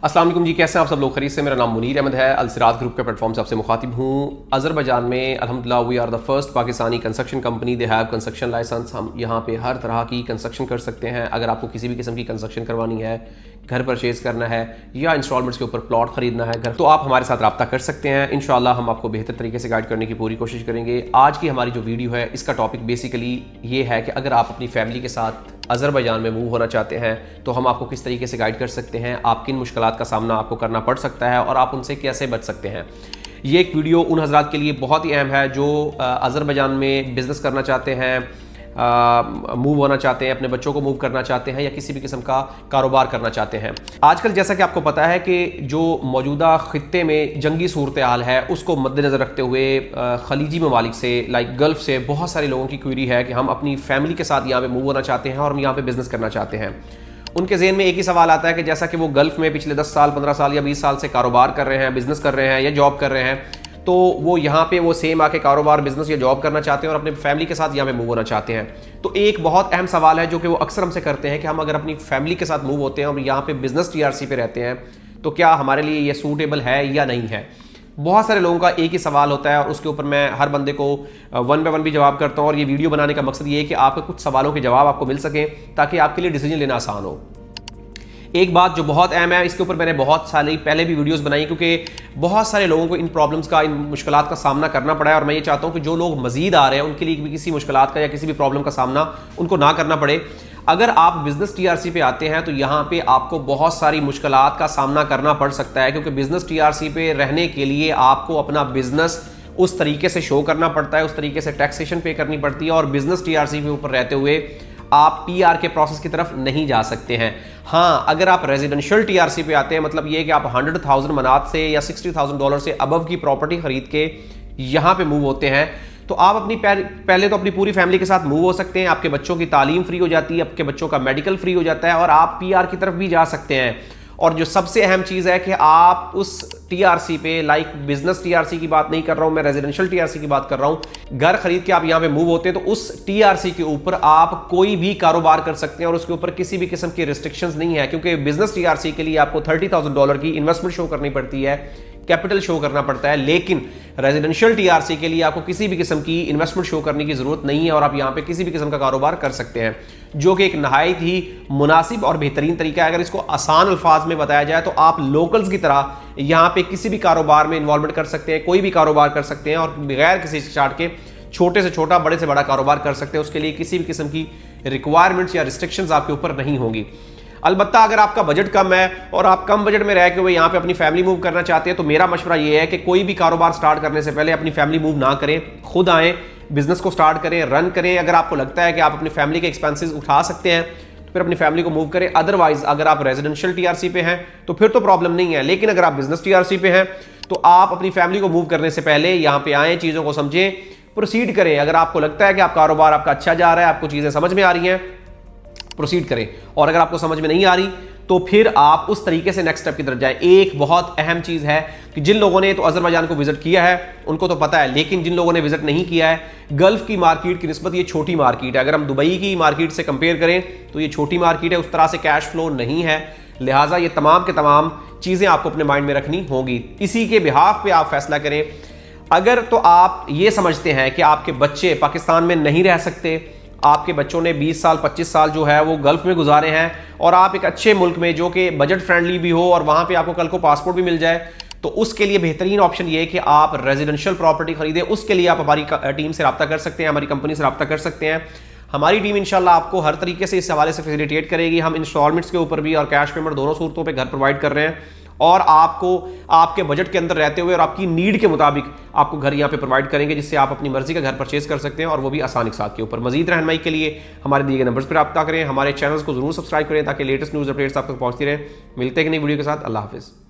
अस्सलाम वालेकुम जी, कैसे हैं आप सब लोग? खरीद से मेरा नाम मुनीर अहमद है। अलसिरात ग्रुप के प्लेटफॉर्म से आपसे मुखातिब हूँ। अज़रबैजान में अल्हम्दुलिल्लाह we are the first Pakistani construction company. They have construction licence. हम यहाँ पे हर तरह की कंस्ट्रक्शन कर सकते हैं। अगर आपको किसी भी किस्म की कंस्ट्रक्शन करवानी है, घर परचेज़ करना है या इंस्टॉलमेंट्स के ऊपर प्लॉट खरीदना है घर, तो आप हमारे साथ रब्ता कर सकते हैं। इंशाल्लाह हम आपको बेहतर तरीके से गाइड करने की पूरी कोशिश करेंगे। आज की हमारी जो वीडियो है, इसका टॉपिक बेसिकली ये है कि अगर आप अपनी फैमिली के साथ अज़रबैजान में मूव होना चाहते हैं तो हम आपको किस तरीके से गाइड कर सकते हैं, आप किन मुश्किलात का सामना आपको करना पड़ सकता है और आप उनसे कैसे बच सकते हैं। ये एक वीडियो उन हज़रात के लिए बहुत ही अहम है जो अज़रबैजान में बिज़नेस करना चाहते हैं, मूव होना चाहते हैं, अपने बच्चों को मूव करना चाहते हैं या किसी भी किस्म का कारोबार करना चाहते हैं। आजकल जैसा कि आपको पता है कि जो मौजूदा खित्ते में जंगी सूरत हाल है, उसको मद्देनज़र रखते हुए खलीजी ममालिक से, लाइक गल्फ़ से बहुत सारे लोगों की क्वेरी है कि हम अपनी फैमिली के साथ यहाँ पे मूव होना चाहते हैं और हम यहाँ पे बिज़नेस करना चाहते हैं। उनके ज़हन में एक ही सवाल आता है कि जैसा कि वो गल्फ़ में पिछले 10 साल 15 साल या 20 साल से कारोबार कर रहे हैं, बिज़नेस कर रहे हैं या जॉब कर रहे हैं, तो वो यहाँ पे वो सेम आके कारोबार, बिजनेस या जॉब करना चाहते हैं और अपने फैमिली के साथ यहाँ पे मूव होना चाहते हैं। तो एक बहुत अहम सवाल है जो कि वो अक्सर हमसे करते हैं कि हम अगर अपनी फैमिली के साथ मूव होते हैं और यहाँ पे बिजनेस टीआरसी पे रहते हैं तो क्या हमारे लिए ये सूटेबल है या नहीं है। बहुत सारे लोगों का एक ही सवाल होता है और उसके ऊपर मैं हर बंदे को वन बाय वन भी जवाब करता हूँ। और ये वीडियो बनाने का मकसद ये है कि आपके कुछ सवालों के जवाब आपको मिल सकें ताकि आपके लिए डिसीजन लेना आसान हो। एक बात जो बहुत अहम है, इसके ऊपर मैंने बहुत सारी पहले भी वीडियोस बनाई क्योंकि बहुत सारे लोगों को इन प्रॉब्लम्स का, इन मुश्किलात का सामना करना पड़ा है और मैं ये चाहता हूँ कि जो लोग मजीद आ रहे हैं उनके लिए भी किसी मुश्किलात का या किसी भी प्रॉब्लम का सामना उनको ना करना पड़े। अगर आप बिजनेस टीआरसी पे आते हैं तो यहाँ पे आपको बहुत सारी मुश्किलात का सामना करना पड़ सकता है क्योंकि बिजनेस टीआरसी पे रहने के लिए आपको अपना बिजनेस उस तरीके से शो करना पड़ता है, उस तरीके से टैक्सेशन पे करनी पड़ती है और बिजनेस टीआरसी के ऊपर रहते हुए आप पीआर के प्रोसेस की तरफ नहीं जा सकते हैं। हाँ, अगर आप रेजिडेंशियल टीआरसी पे आते हैं, मतलब ये कि आप 100,000 मनात से या $60,000 से अबव की प्रॉपर्टी खरीद के यहाँ पे मूव होते हैं तो आप अपनी पहले तो अपनी पूरी फैमिली के साथ मूव हो सकते हैं। आपके बच्चों की तालीम फ्री हो जाती है, आपके बच्चों का मेडिकल फ्री हो जाता है और आप पीआर की तरफ भी जा सकते हैं। और जो सबसे अहम चीज़ है कि आप उस टीआरसी पे, लाइक बिजनेस टीआरसी की बात नहीं कर रहा हूं मैं, रेजिडेंशियल टीआरसी की बात कर रहा हूं। घर खरीद के आप यहां पे मूव होते हैं तो उस टीआरसी के ऊपर आप कोई भी कारोबार कर सकते हैं और उसके ऊपर किसी भी किस्म की रिस्ट्रिक्शंस नहीं है क्योंकि बिजनेस टीआरसी के लिए आपको $30,000 की इन्वेस्टमेंट शो करनी पड़ती है, कैपिटल शो करना पड़ता है। लेकिन रेजिडेंशियल टीआरसी के लिए आपको किसी भी किस्म की इन्वेस्टमेंट शो करने की जरूरत नहीं है और आप यहां पे किसी भी किस्म का कारोबार कर सकते हैं, जो कि एक नहायत ही मुनासिब और बेहतरीन तरीका है। अगर इसको आसान अल्फाज में बताया जाए तो आप लोकल्स की तरह यहां पे किसी भी कारोबार में इन्वॉल्वमेंट कर सकते हैं, कोई भी कारोबार कर सकते हैं और बगैर किसी चार्ट के छोटे से छोटा, बड़े से बड़ा कारोबार कर सकते हैं। उसके लिए किसी भी किस्म की रिक्वायरमेंट्स या रिस्ट्रिक्शंस आपके ऊपर नहीं होंगी। अलबत्ता अगर आपका बजट कम है और आप कम बजट में रह के हुए यहाँ पे अपनी फैमिली मूव करना चाहते हैं तो मेरा मशवरा ये है कि कोई भी कारोबार स्टार्ट करने से पहले अपनी फैमिली मूव ना करें, खुद आएँ, बिजनेस को स्टार्ट करें, रन करें। अगर आपको लगता है कि आप अपनी फैमिली के एक्सपेंसेस उठा सकते हैं तो फिर अपनी फैमिली को मूव करें। अदरवाइज अगर आप रेजिडेंशियल टीआरसी पे हैं तो फिर तो प्रॉब्लम नहीं है, लेकिन अगर आप बिजनेस टीआरसी पे हैं तो आप अपनी फैमिली को मूव करने से पहले यहाँ पे आएँ, चीज़ों को समझें, प्रोसीड करें। अगर आपको लगता है कि आप कारोबार आपका अच्छा जा रहा है, आपको चीज़ें समझ में आ रही हैं, प्रोसीड करें। और अगर आपको समझ में नहीं आ रही तो फिर आप उस तरीके से नेक्स्ट स्टेप की तरफ जाएं। एक बहुत अहम चीज़ है कि जिन लोगों ने तो अज़रबैजान को विजिट किया है उनको तो पता है, लेकिन जिन लोगों ने विजिट नहीं किया है, गल्फ़ की मार्केट की निस्बत ये छोटी मार्केट है। अगर हम दुबई की मार्केट से कंपेयर करें तो ये छोटी मार्केट है, उस तरह से कैश फ्लो नहीं है, लिहाजा ये तमाम के तमाम चीज़ें आपको अपने माइंड में रखनी होंगी। इसी के बिहाफ पे आप फैसला करें। अगर तो आप ये समझते हैं कि आपके बच्चे पाकिस्तान में नहीं रह सकते, आपके बच्चों ने 20 साल 25 साल जो है वो गल्फ़ में गुजारे हैं और आप एक अच्छे मुल्क में जो कि बजट फ्रेंडली भी हो और वहाँ पे आपको कल को पासपोर्ट भी मिल जाए, तो उसके लिए बेहतरीन ऑप्शन ये है कि आप रेजिडेंशियल प्रॉपर्टी खरीदें। उसके लिए आप हमारी टीम से रब्ता कर सकते हैं, हमारी कंपनी से रब्ता कर सकते हैं। हमारी टीम इंशाल्लाह आपको हर तरीके से इस हवाले से फैसिलिटेट करेगी। हम इंस्टॉलमेंट्स के ऊपर भी और कैश पेमेंट दोनों सूरतों पर घर प्रोवाइड कर रहे हैं और आपको आपके बजट के अंदर रहते हुए और आपकी नीड के मुताबिक आपको घर यहाँ पे प्रोवाइड करेंगे जिससे आप अपनी मर्जी का घर परचेज कर सकते हैं और वो भी आसान इकसात के ऊपर। मजीद रहनमाई के लिए हमारे दिए गए नंबर्स पर रब्ता करें, हमारे चैनल्स को जरूर सब्सक्राइब करें ताकि लेटेस्ट न्यूज़ अपडेट्स आप तक पहुँचती रहें। मिलते हैं कि नई वीडियो के साथ। अल्लाह हाफिज़।